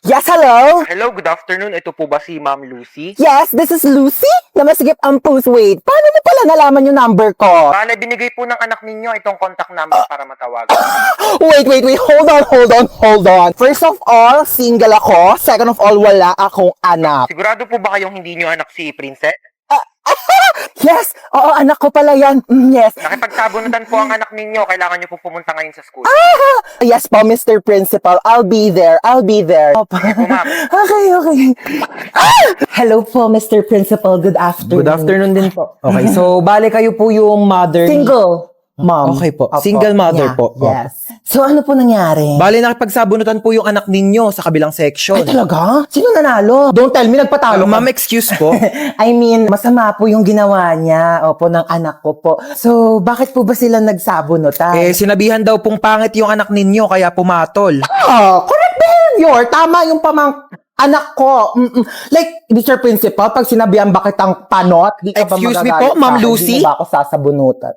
Yes, hello? Hello, good afternoon. Ito po ba si Ma'am Lucy? Yes, this is Lucy. Namasigip ang post. Wait, paano mo pala nalaman yung number ko? Bale, binigay po ng anak ninyo itong contact number para matawagan. Wait. Hold on. First of all, single ako. Second of all, wala akong anak. Sigurado po ba kayong hindi nyo anak si Princess? Yes! Oo, anak ko pala yan. Yes. Nakipagsabunutan po ang anak ninyo. Kailangan nyo po pumunta ngayon sa school. Yes po, Mr. Principal. I'll be there. Sige po, ma'am. Okay. Hello po, Mr. Principal. Good afternoon. Good afternoon din po. Okay, so bale kayo po yung mother. Single, mom. Okay po. Opo. Single mother Yeah, po. Oh. Yes. So, ano po nangyari? Bale nakipagsabunutan po yung anak ninyo sa kabilang section. Ay, talaga? Sino nanalo? Don't tell me, nagpatalo ka. Ma'am, excuse po. I mean, masama po yung ginawa niya, opo, ng anak ko po. So, bakit po ba sila nagsabunutan? Sinabihan daw pong pangit yung anak ninyo kaya pumatol. Correct behavior. Tama yung anak ko. Like, Mr. Principal, pag sinabihan bakit ang panot, di ka ba Excuse me magagalit po, Ma'am sa akin? Lucy? Di mo ba ako sasabunutan?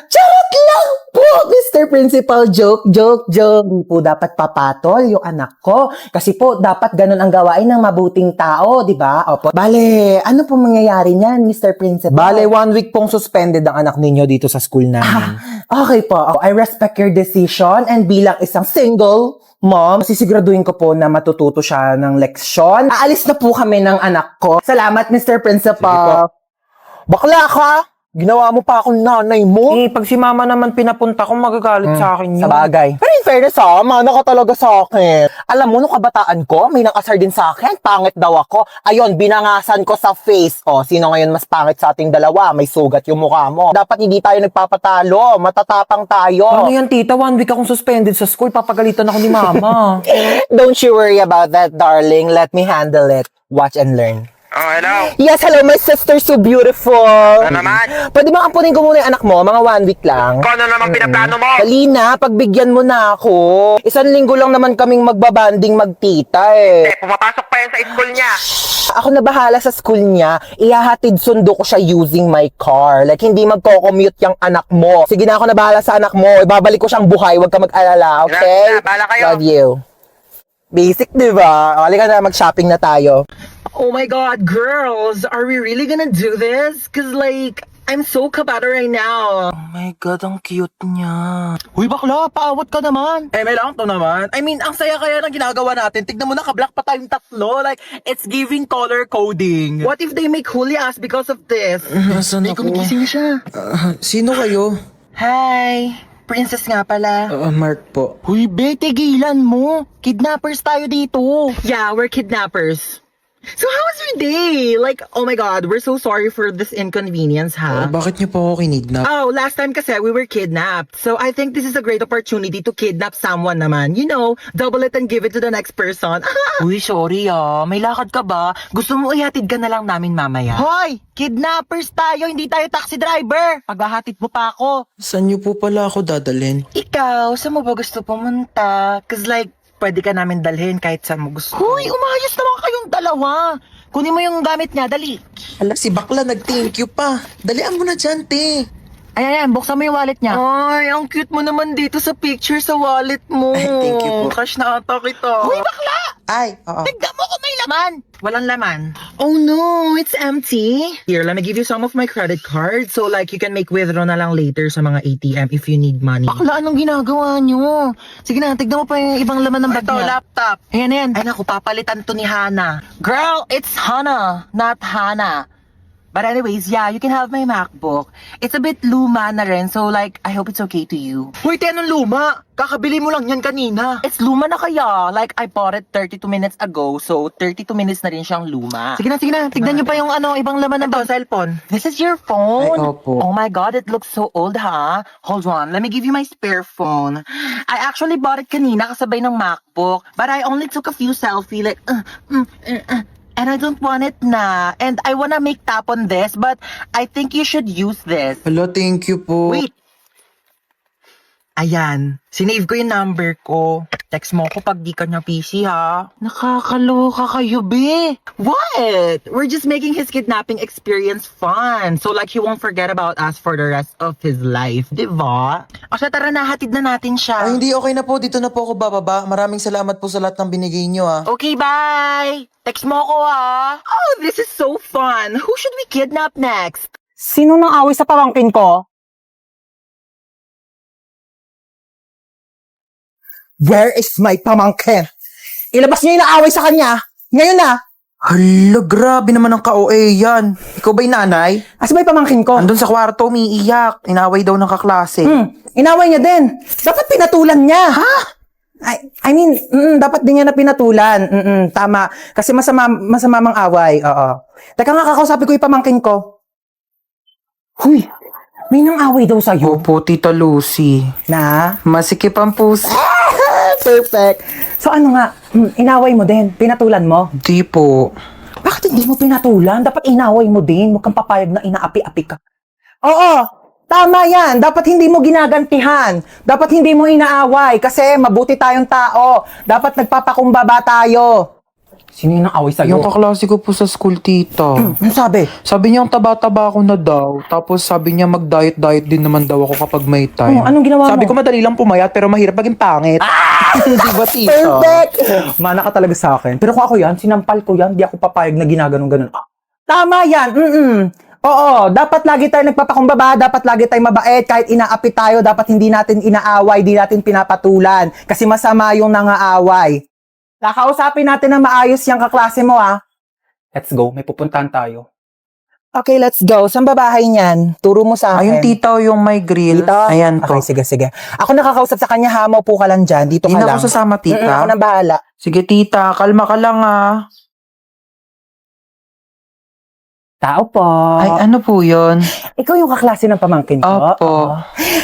Charot lang po, Mr. Principal. Joke. Hindi po dapat papatol yung anak ko. Kasi po, dapat ganun ang gawain ng mabuting tao, di ba? Opo. Bale, ano po mangyayari niyan, Mr. Principal? Bale 1 week pong suspended ang anak ninyo dito sa school namin. Okay po. I respect your decision and bilang isang single mom, sisiguraduhin ko po na matututo siya ng leksyon. Aalis na po kami ng anak ko. Salamat, Mr. Principal. Bakla ka? Ginawa mo pa akong nanay mo? Pag si mama naman pinapunta ko, magagalit sa akin yun. Sa bagay. Pero in fairness mana ka talaga sa akin. Alam mo, nung kabataan ko, may nakasar din sa akin. Pangit daw ako. Ayun, binangasan ko sa face. O, sino ngayon mas pangit sa ating dalawa? May sugat yung mukha mo. Dapat hindi tayo nagpapatalo. Matatapang tayo. Ano yan, tita? 1 week akong suspended sa school. Papagalitan ako ni mama. Don't you worry about that, darling. Let me handle it. Watch and learn. Oh, hello. Yes, hello, my sister, so beautiful. Ano naman? Pwede ba ampunin ko muna yung anak mo? Mga 1 week lang. Kung ano naman pinaplano mo? Dali na, pagbigyan mo na ako. 1 linggo lang naman kaming magbabanding magtita Pumapasok pa yan sa school niya. Ako na bahala sa school niya. Ihahatid sundo ko siya using my car. Like, hindi magko-commute yung anak mo. Sige na, ako na bahala sa anak mo. Ibabalik ko siyang buhay. Huwag ka mag-alala, okay? Sige na, bahala kayo. Love you. Basic, di ba? Halika na, mag-shopping na tayo. Oh my god, girls, are we really gonna do this? Cause like, I'm so kabata right now. Oh my God, ang cute niya. Uy bakla, paawat ka naman. May lang to naman. I mean, ang saya kaya ng ginagawa natin. Tignan mo na, ka-black pa tayong tatlo. Like, it's giving color coding. What if they make huli us because of this? Nasaan Ay, kumigising na siya. Sino kayo? Hi, princess nga pala. Mark po. Uy, be, tigilan mo. Kidnappers tayo dito. Yeah, we're kidnappers. So how was your day? Like, oh my god, we're so sorry for this inconvenience, ha? Bakit niyo po ako kinidnap? Oh, last time kasi we were kidnapped. So I think this is a great opportunity to kidnap someone naman. You know, double it and give it to the next person. Uy, sorry may lakad ka ba? Gusto mo ihatid ka na lang namin mamaya? Hoy! Kidnappers tayo, hindi tayo taxi driver! Paghahatid mo pa ako. Saan niyo po pala ako dadalhin? Ikaw, saan mo ba gusto pumunta? Cause like, pwede ka namin dalhin kahit saan mo gusto. Hoy, umayos naman kayong dalawa. Kunin mo yung gamit niya, dali. Ala, si bakla nag-thank you pa. Dalian mo na dyan, te. Ayan, buksan mo yung wallet niya. Ay, ang cute mo naman dito sa picture sa wallet mo. Ay, thank you po. Cash na ata kita. Hoy, bakla! Ay, oo. Tignan mo kung may laman. Walang laman. Oh no, it's empty. Here, let me give you some of my credit card so like you can make withdraw na lang later sa mga ATM if you need money. Bakla, anong ginagawa nyo? Sige na, tignan mo pa yung ibang laman ng bag Ito, niya. laptop. Ayan, ayan. Ay naku, papalitan to ni Hana. Girl, it's Hana, not Hana. But anyways, yeah, you can have my MacBook. It's a bit luma na rin, so like, I hope it's okay to you. Hoy, te, anong luma? Kakabili mo lang yan kanina. It's luma na kaya. Like, I bought it 32 minutes ago, so 32 minutes na rin siyang luma. Sige na. Tignan niyo pa yung ibang laman ng Ito, cellphone. This is your phone? Ay, opo. Oh my God, it looks so old, ha? Hold on, let me give you my spare phone. I actually bought it kanina kasabay ng MacBook, but I only took a few selfie, like, and I don't want it na. And I wanna make tap on this, but I think you should use this. Hello, thank you po. Wait. Ayan, sinave ko yung number ko. Text mo ko pag di ka niya busy, ha? Nakakaloka kayo, be. What? We're just making his kidnapping experience fun. So like he won't forget about us for the rest of his life. Diba? O siya, tara na, hatid na natin siya. Ay, hindi, okay na po. Dito na po ako bababa. Maraming salamat po sa lahat ng binigay niyo, ah. Okay, bye! Text mo ko, ha? Oh, this is so fun. Who should we kidnap next? Sino nang away sa pamangkin ko? Where is my pamangkin? Ilabas niyo yung naaway sa kanya. Ngayon na. Hala, grabe naman ang ka-OA yan. Ikaw ba'y nanay? Asa ba yung pamangkin ko? Andun sa kwarto, umiiyak. Inaway daw ng kaklase. Inaway niya din. Dapat pinatulan niya. Ha? I mean, dapat din niya na pinatulan. Tama. Kasi masama mang away. Oo. Teka nga, kakausapin ko yung pamangkin ko. Huy, may nang away daw sa'yo. Opo, Tita Lucy. Na? Masikip ang puso. Perfect. So ano nga, inaway mo din, pinatulan mo. Di po. Bakit hindi mo pinatulan? Dapat inaway mo din, huwag kang papayag na inaapi-api ka. Oo, tama yan. Dapat hindi mo ginagantihan. Dapat hindi mo inaaway kasi mabuti tayong tao. Dapat nagpapakumbaba tayo. Sino yung away sa'yo? Yung kaklase ko po sa school, tita. Ano sabi? Sabi niya ang taba-taba ako na daw. Tapos sabi niya mag-diet-diet din naman daw ako kapag may time. Anong ginawa Sabi mo? ko madali lang pumayat pero mahirap maging pangit. Di ba, tita? Perfect! Mana ka talaga sa akin. Pero kung ako yan, sinampal ko yan, di ako papayag na ginaganon-ganon. Tama yan! Oo, dapat lagi tayo nagpapakumbaba, dapat lagi tayo mabait, kahit inaapi tayo, dapat hindi natin inaaway, di natin pinapatulan. Kasi masama yung nangaaway. Kakausapin natin na maayos yung kaklase mo, ah. Let's go, may pupuntahan tayo. Okay, let's go. Saan ba bahay niyan? Turo mo sa akin. Ayun, tita, yung may grill. Dito? Ayan po. Okay, sige. Ako nakakausap sa kanya, ha? Maupo ka lang dyan. Dito ka Hindi na lang. ako sasama, tita. Ako na bahala. Sige, tita, kalma ka lang, ah. Tao po. Ay, ano po yun? Ikaw yung kaklase ng pamangkin ko? Opo.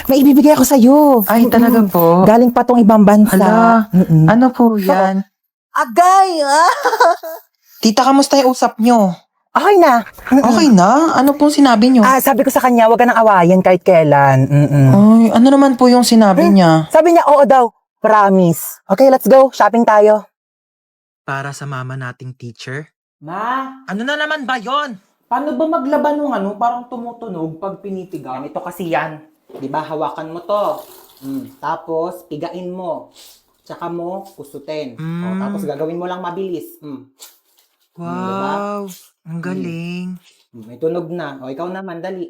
May ibibigay ako sa'yo. Ay, talaga po? Galing pa tong ibang bansa. Hala, ano po yan? Agay! Tita, kamusta yung usap nyo? Okay na. Okay na? Ano pong sinabi nyo? Sabi ko sa kanya, wag ka nang awayan kahit kailan. Ay, ano naman po yung sinabi niya? Sabi niya, oo daw. Promise. Okay, let's go. Shopping tayo. Para sa mama nating teacher? Ma, Ano na naman ba yon? paano ba maglaban ng parang tumutunog pag pinitigan? Ito kasi yan. Di ba, hawakan mo to. Tapos, pigain mo. Tsaka mo, kusutin. Tapos, gagawin mo lang mabilis. Wow, ang galing. May tunog na. O, ikaw naman, dali.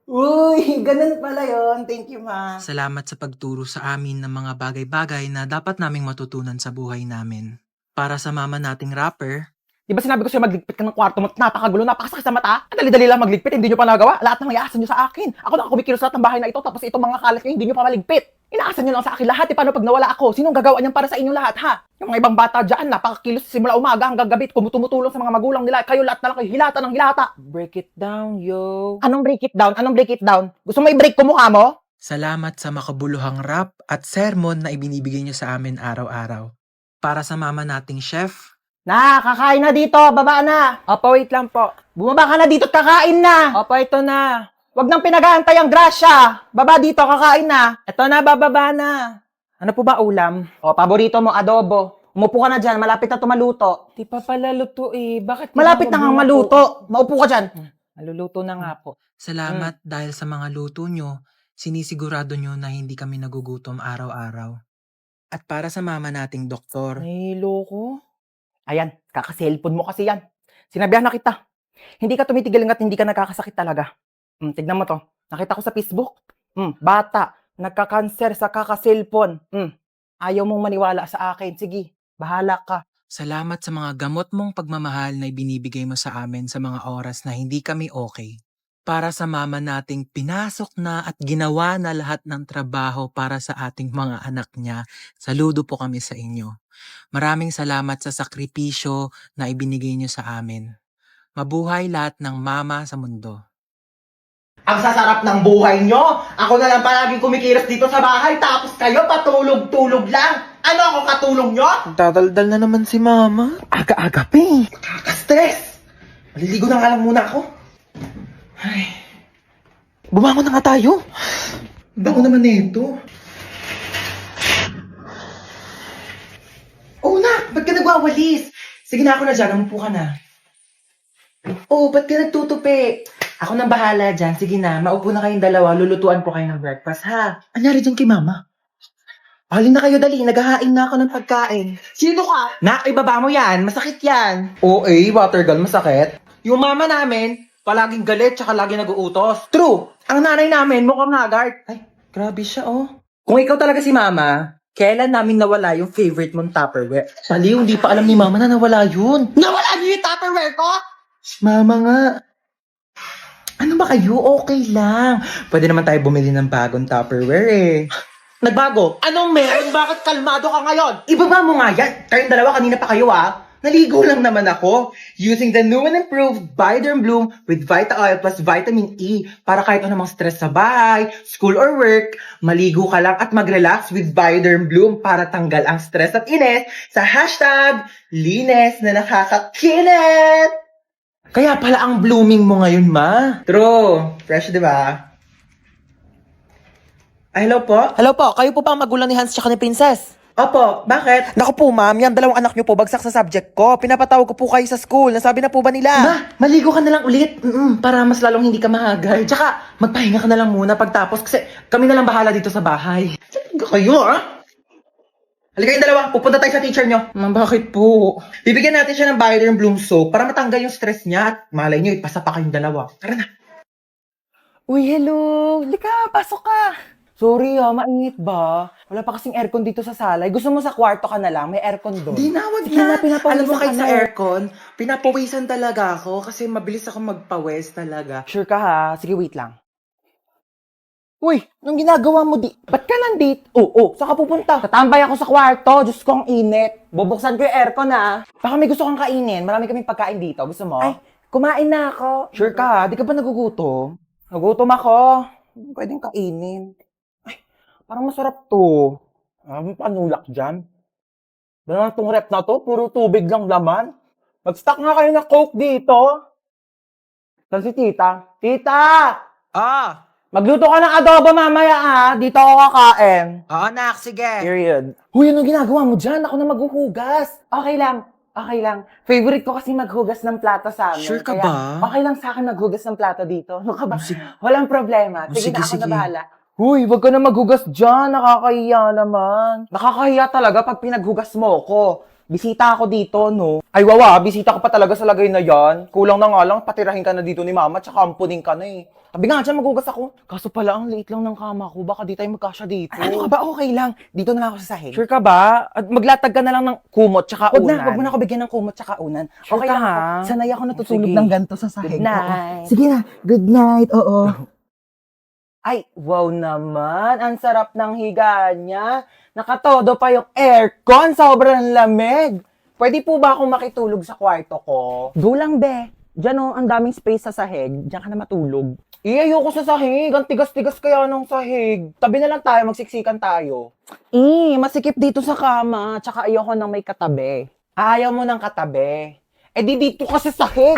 Uy, ganun pala yon. Thank you, ma. Salamat sa pagturo sa amin ng mga bagay-bagay na dapat naming matutunan sa buhay namin. Para sa mama nating rapper, Di ba sinabi ko sa'yo magligpit ka ng kwarto mo? Napakagulo, napakasakit sa mata. Ang dali-dali lang magligpit, hindi nyo pa nagawa. Lahat ng iaasan nyo sa akin. Ako na kumikilos lahat ng bahay na ito, tapos itong mga kalat nyo, hindi nyo pa maligpit. Inaasan nyo lang sa akin lahat. Paano pag nawala ako? Sinong gagawa niyan para sa inyo lahat, ha? Yung mga ibang bata dyan, napakakilos simula umaga hanggang gabi, tumutulong sa mga magulang nila. Kayo lahat na lang kayo, hilata ng hilata. Break it down, yo. Anong break it down? Anong break it down? Gusto mo i-break ko mukha mo? salamat sa makabuluhang rap at sermon na ibinibigay niyo sa amin araw-araw. Para sa mama nating chef, Kakain na dito, baba na. Opo, wait lang po. Bumaba ka na dito at kakain na. Opo, ito na. Huwag nang pinag-aantay ang grasya. Baba dito, kakain na. Ito na, bababa na. Ano po ba ulam? O, paborito mo, adobo. Umupo ka na dyan, malapit na tumaluto. Di pa pala luto eh. Bakit? Malapit na kang maluto. Maupo ka dyan. Maluluto na nga po. salamat dahil sa mga luto nyo, sinisigurado nyo na hindi kami nagugutom araw-araw. At para sa mama nating doktor, Ay, loko. Ayan, kaka-cellphone mo kasi yan. Sinabihan na kita. Hindi ka tumitigil hanggat hindi ka nagkakasakit talaga. Tignan mo to. Nakita ko sa Facebook. Bata, nagka-cancer sa kaka-cellphone. Ayaw mong maniwala sa akin. Sige, bahala ka. salamat sa mga gamot mong pagmamahal na ibinibigay mo sa amin sa mga oras na hindi kami okay. Para sa mama nating pinasok na at ginawa na lahat ng trabaho para sa ating mga anak niya, saludo po kami sa inyo. Maraming salamat sa sakripisyo na ibinigay niyo sa amin. Mabuhay lahat ng mama sa mundo. Ang sasarap ng buhay nyo. Ako na lang palaging kumikilos dito sa bahay. Tapos kayo patulog-tulog lang. Ano ako katulong nyo? Dadaldal na naman si mama. Aga-aga pa eh. Nakaka-stress. Maliligo na nga lang muna ako. Ay. Bumangon na nga tayo. Bango naman nito. ba, walis? Sige na, ako na dyan. Umupo ka na. Oh, ba't ka nagtutupi? Ako nang bahala dyan. Sige na, maupo na kayong dalawa. Lulutuan ko kayo ng breakfast, ha? Anyari dyan kay mama? Halin na kayo, dali. Naghahain na ako ng pagkain. Sino ka? Nak, ibaba mo yan. Masakit yan. Oo, water gun, masakit. Yung mama namin, palaging galit tsaka lagi nag-uutos. True. Ang nanay namin, mukhang haggard. Ay, grabe siya, oh. Kung ikaw talaga si mama, kailan namin nawala yung favorite mong Tupperware? Saliw, hindi pa alam ni mama na nawala yun. Nawala niyo yung Tupperware ko? Mama nga. Ano ba kayo? Okay lang. Pwede naman tayo bumili ng bagong Tupperware eh. Nagbago? Anong meron? Bakit kalmado ka ngayon? Ibaba mo nga yan. Kayong dalawa, kanina pa kayo ah. Naligo lang naman ako. Using the new and improved Bioderm Bloom with Vita Oil plus Vitamin E para kahit anumang stress sa bahay, school or work, maligo ka lang at mag-relax with Bioderm Bloom para tanggal ang stress at inis sa hashtag linis na nakakakilit. Kaya pala ang blooming mo ngayon, ma. True. Fresh, di ba? Ay, hello po? Hello po, kayo po ba ang magulang ni Hans tsaka ni Princess? Opo, bakit? Naku po ma'am, yan dalawang anak niyo po bagsak sa subject ko. Pinapatawag ko po kayo sa school. Nasabi na po ba nila? Ma, maligo ka na lang ulit. Para mas lalong hindi ka mahagal. Tsaka, magpahinga ka na lang muna pagtapos kasi kami na lang bahala dito sa bahay. Talaga kayo, ah? Halika kayong dalawa, pupunta tayo sa teacher nyo. Bakit po? Bibigyan natin siya ng Bioderm Bloom soap para matanggal yung stress niya at malay nyo, ipasa pa kayong dalawa. Tara na. Uy, hello. Lika, pasok ka. Sorry mainit ba? Wala pa kasing aircon dito sa salay. Gusto mo sa kwarto ka na lang? May aircon doon. Di na, wag Sige na. pinapawisan Alam mo ka kahit na sa eh. aircon, pinapawisan talaga ako kasi mabilis ako magpawis talaga. Sure ka ha? Sige, wait lang. Uy, anong ginagawa mo di? Ba't ka nandito? Saan ka pupunta? Tatambay ako sa kwarto. Diyos ko, ang init. Bubuksan ko yung aircon ha. Baka may gusto kang kainin. Marami kaming pagkain dito. Gusto mo? Ay, kumain na ako. Sure ka ha? Di ka ba nagugutom? Nagutom ako. Pwedeng kainin. Ay, parang masarap to. May panulak dyan. Dahil tong rep na to, puro tubig lang laman. Mag-stock nga kayo ng Coke dito. Saan si tita? Tita! Ah! Magluto ka ng adobo mamaya Dito ako kakain. Oo nak, sige. Period. Huy, ano ginagawa mo dyan? Ako na maghuhugas. Okay lang. Okay lang. Favorite ko kasi maghugas ng plato sa amin. Sure ka Kaya, ba? okay lang sa akin maghugas ng plato dito. Ano ka ba? Sige. Walang problema. Sige, Sige, na ako sige. na bahala. Huy, wag ka na maghugas dyan. Nakakahiya naman. Nakakahiya talaga pag pinaghugas mo ko. Bisita ako dito, no? Ay, wawa, bisita ka pa talaga sa lagay na yan. Kulang na nga lang, patirahin ka na dito ni mama, tsaka ampunin ka na eh. Sabi nga dyan, maghugas ako. Kaso pala, ang liit lang ng kama ko. Baka di tayo magkasya dito. Ano ka ba? Okay lang. Dito na lang ako sa sahig. Sure ka ba? At maglatag ka na lang ng kumot tsaka Wag unan. na, wag mo na ako bigyan ng kumot tsaka unan. Sure Okay ka, lang ha? ako. Sanay ako natutulog Sige. ng ganito sa sahig. Good night. Oo. Sige na. Good night. Oo. Ay, wow naman. Ang sarap ng higa niya. Nakatodo pa yung aircon. Sobrang lamig. Pwede po ba akong makitulog sa kwarto ko? Go lang, be. Diyan ang daming space sa sahig. Diyan ka na matulog. Ayoko sa sahig. Ang tigas-tigas kaya ng sahig. Tabi na lang tayo, magsiksikan tayo. Masikip dito sa kama. Tsaka ayoko nang may katabi. Ayaw mo ng katabi. Eh di dito ka sa sahig.